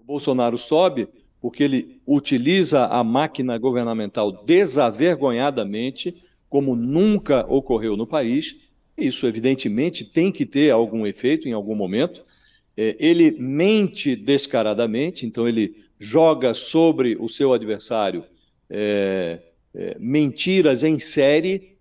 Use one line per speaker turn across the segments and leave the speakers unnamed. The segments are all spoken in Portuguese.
Bolsonaro sobe porque ele utiliza a máquina governamental desavergonhadamente, como nunca ocorreu no país. Isso, evidentemente, tem que ter algum efeito em algum momento. Ele mente descaradamente, então ele joga sobre o seu adversário mentiras em série,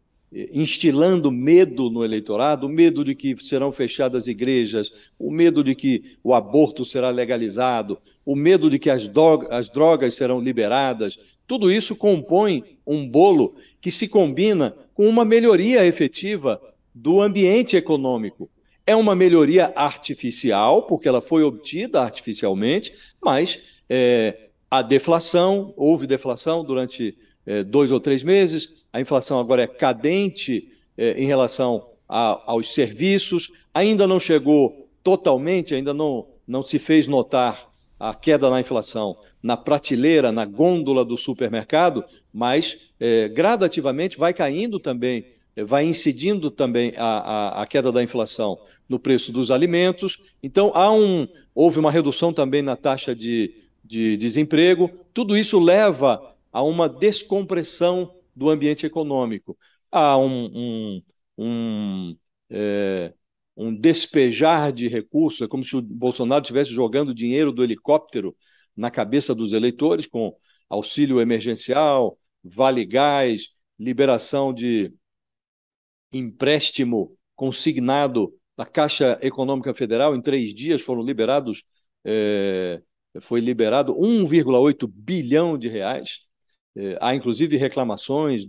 instilando medo no eleitorado, o medo de que serão fechadas igrejas, o medo de que o aborto será legalizado, o medo de que as drogas serão liberadas. Tudo isso compõe um bolo que se combina com uma melhoria efetiva do ambiente econômico. É uma melhoria artificial, porque ela foi obtida artificialmente, mas a deflação, houve deflação durante 2 ou 3 meses, a inflação agora é cadente em relação aos serviços, ainda não chegou totalmente, ainda não se fez notar a queda na inflação na prateleira, na gôndola do supermercado, mas gradativamente vai caindo também, vai incidindo também a queda da inflação no preço dos alimentos. Então, houve uma redução também na taxa de desemprego. Tudo isso leva a uma descompressão do ambiente econômico, há um, é, um despejar de recursos. É como se o Bolsonaro estivesse jogando dinheiro do helicóptero na cabeça dos eleitores, com auxílio emergencial, vale gás, liberação de empréstimo consignado da Caixa Econômica Federal. Em 3 dias foram liberados, é, foi liberado 1,8 bilhão de reais. Há, inclusive, reclamações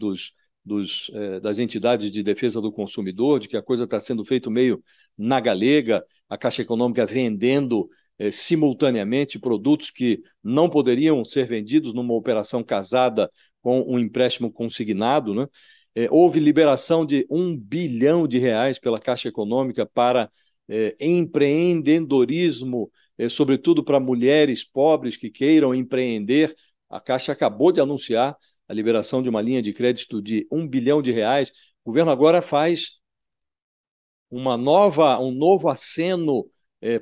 das entidades de defesa do consumidor, de que a coisa está sendo feita meio na galega, a Caixa Econômica vendendo simultaneamente produtos que não poderiam ser vendidos numa operação casada com um empréstimo consignado, né? Houve liberação de 1 bilhão de reais pela Caixa Econômica para empreendedorismo, sobretudo para mulheres pobres que queiram empreender. A Caixa acabou de anunciar a liberação de uma linha de crédito de 1 bilhão de reais. O governo agora faz um novo aceno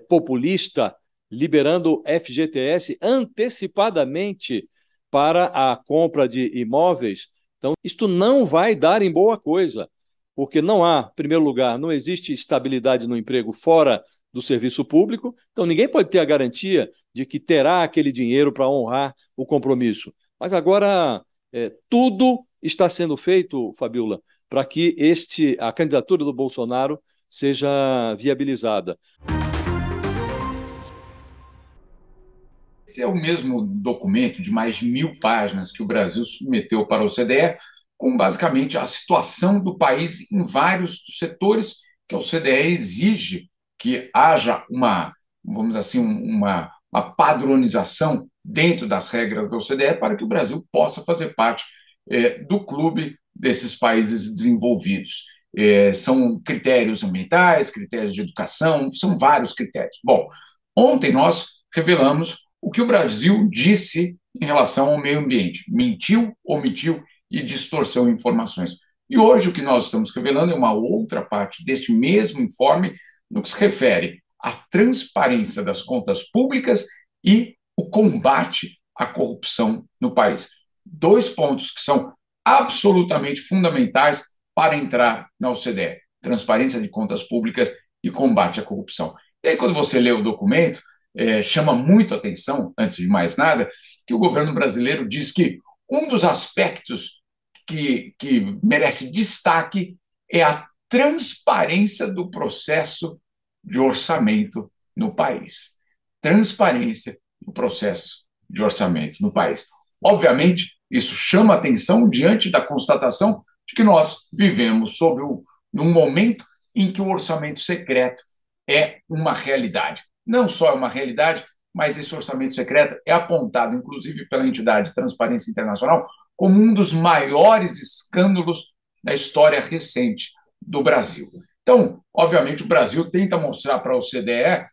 populista, liberando FGTS antecipadamente para a compra de imóveis. Então, isto não vai dar em boa coisa, porque não há, em primeiro lugar, não existe estabilidade no emprego fora do serviço público, então ninguém pode ter a garantia de que terá aquele dinheiro para honrar o compromisso. Mas agora tudo está sendo feito, Fabiola, para que a candidatura do Bolsonaro seja viabilizada.
Esse é o mesmo documento de mais de 1.000 páginas que o Brasil submeteu para a OCDE, com basicamente a situação do país em vários setores que a OCDE exige que haja vamos dizer assim, uma padronização dentro das regras da OCDE para que o Brasil possa fazer parte do clube desses países desenvolvidos. São critérios ambientais, critérios de educação, são vários critérios. Bom, ontem nós revelamos o que o Brasil disse em relação ao meio ambiente. Mentiu, omitiu e distorceu informações. E hoje o que nós estamos revelando é uma outra parte deste mesmo informe no que se refere à transparência das contas públicas e o combate à corrupção no país. 2 pontos que são absolutamente fundamentais para entrar na OCDE: transparência de contas públicas e combate à corrupção. E aí, quando você lê o documento, chama muito a atenção, antes de mais nada, que o governo brasileiro diz que um dos aspectos que merece destaque é a transparência do processo de orçamento no país. Transparência do processo de orçamento no país. Obviamente, isso chama atenção diante da constatação de que nós vivemos num momento em que o orçamento secreto é uma realidade. Não só é uma realidade, mas esse orçamento secreto é apontado, inclusive pela entidade Transparência Internacional, como um dos maiores escândalos da história recente do Brasil. Então, obviamente, o Brasil tenta mostrar para a OCDE,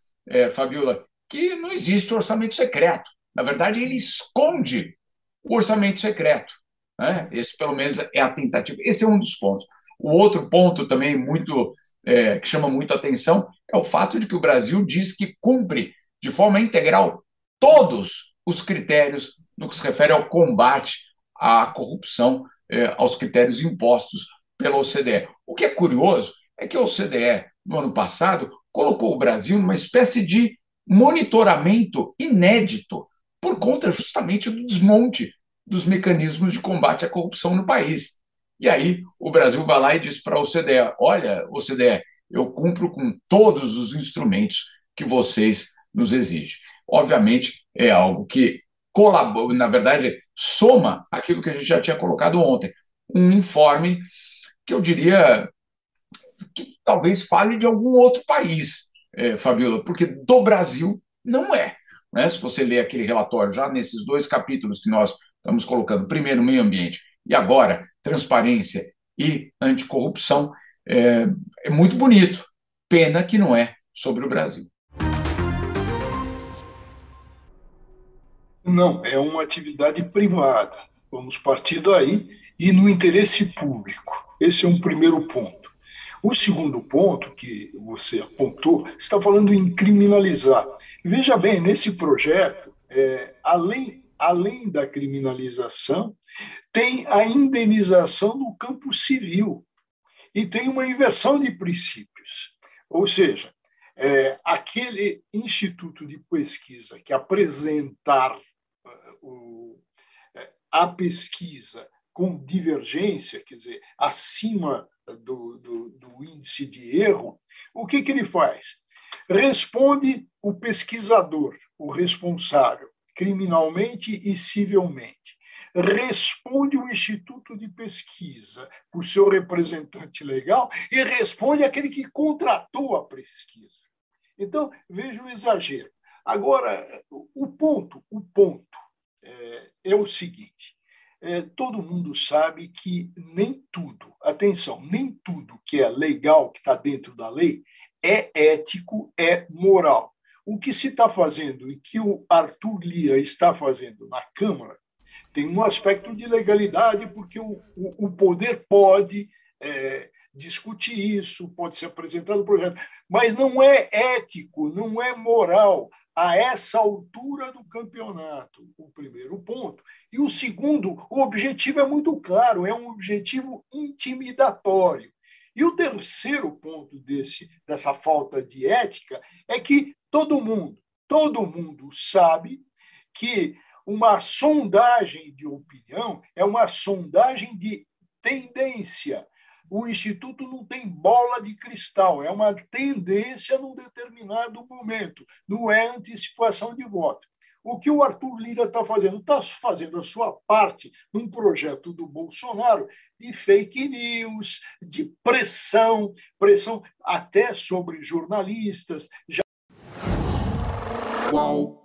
Fabiola, que não existe orçamento secreto. Na verdade, ele esconde o orçamento secreto. Né? Esse, pelo menos, é a tentativa. Esse é um dos pontos. O outro ponto também que chama muito a atenção é o fato de que o Brasil diz que cumpre de forma integral todos os critérios no que se refere ao combate à corrupção, aos critérios impostos pela OCDE. O que é curioso é que a OCDE, no ano passado, colocou o Brasil numa espécie de monitoramento inédito por conta justamente do desmonte dos mecanismos de combate à corrupção no país. E aí o Brasil vai lá e diz para a OCDE: olha, OCDE, eu cumpro com todos os instrumentos que vocês nos exigem. Obviamente, é algo que colabora, na verdade, soma aquilo que a gente já tinha colocado ontem. Um informe que eu diria que talvez fale de algum outro país, Fabiola, porque do Brasil não é. Né? Se você ler aquele relatório, já nesses 2 capítulos que nós estamos colocando, primeiro meio ambiente e agora transparência e anticorrupção, é muito bonito. Pena que não é sobre o Brasil.
Não, é uma atividade privada. Vamos partir daí e no interesse público. Esse é um primeiro ponto. O segundo ponto que você apontou, está falando em criminalizar. Veja bem, nesse projeto, além da criminalização, tem a indenização no campo civil e tem uma inversão de princípios. Ou seja, aquele instituto de pesquisa que apresentar a pesquisa com divergência, quer dizer, acima do índice de erro, o que ele faz? Responde o pesquisador, o responsável, criminalmente e civilmente. Responde o instituto de pesquisa por seu representante legal e responde aquele que contratou a pesquisa. Então, veja o exagero. Agora, o ponto é o seguinte: todo mundo sabe que nem tudo, atenção, nem tudo que é legal, que está dentro da lei, é ético, é moral. O que se está fazendo e que o Arthur Lira está fazendo na Câmara tem um aspecto de legalidade, porque o poder pode discutir isso, pode ser apresentado o projeto, mas não é ético, não é moral a essa altura do campeonato, o primeiro ponto. E o segundo, o objetivo é muito claro, é um objetivo intimidatório. E o terceiro ponto dessa falta de ética é que todo mundo sabe que uma sondagem de opinião é uma sondagem de tendência. O Instituto não tem bola de cristal, é uma tendência num determinado momento, não é antecipação de voto. O que o Arthur Lira está fazendo? Está fazendo a sua parte num projeto do Bolsonaro de fake news, de pressão até sobre jornalistas.
Qual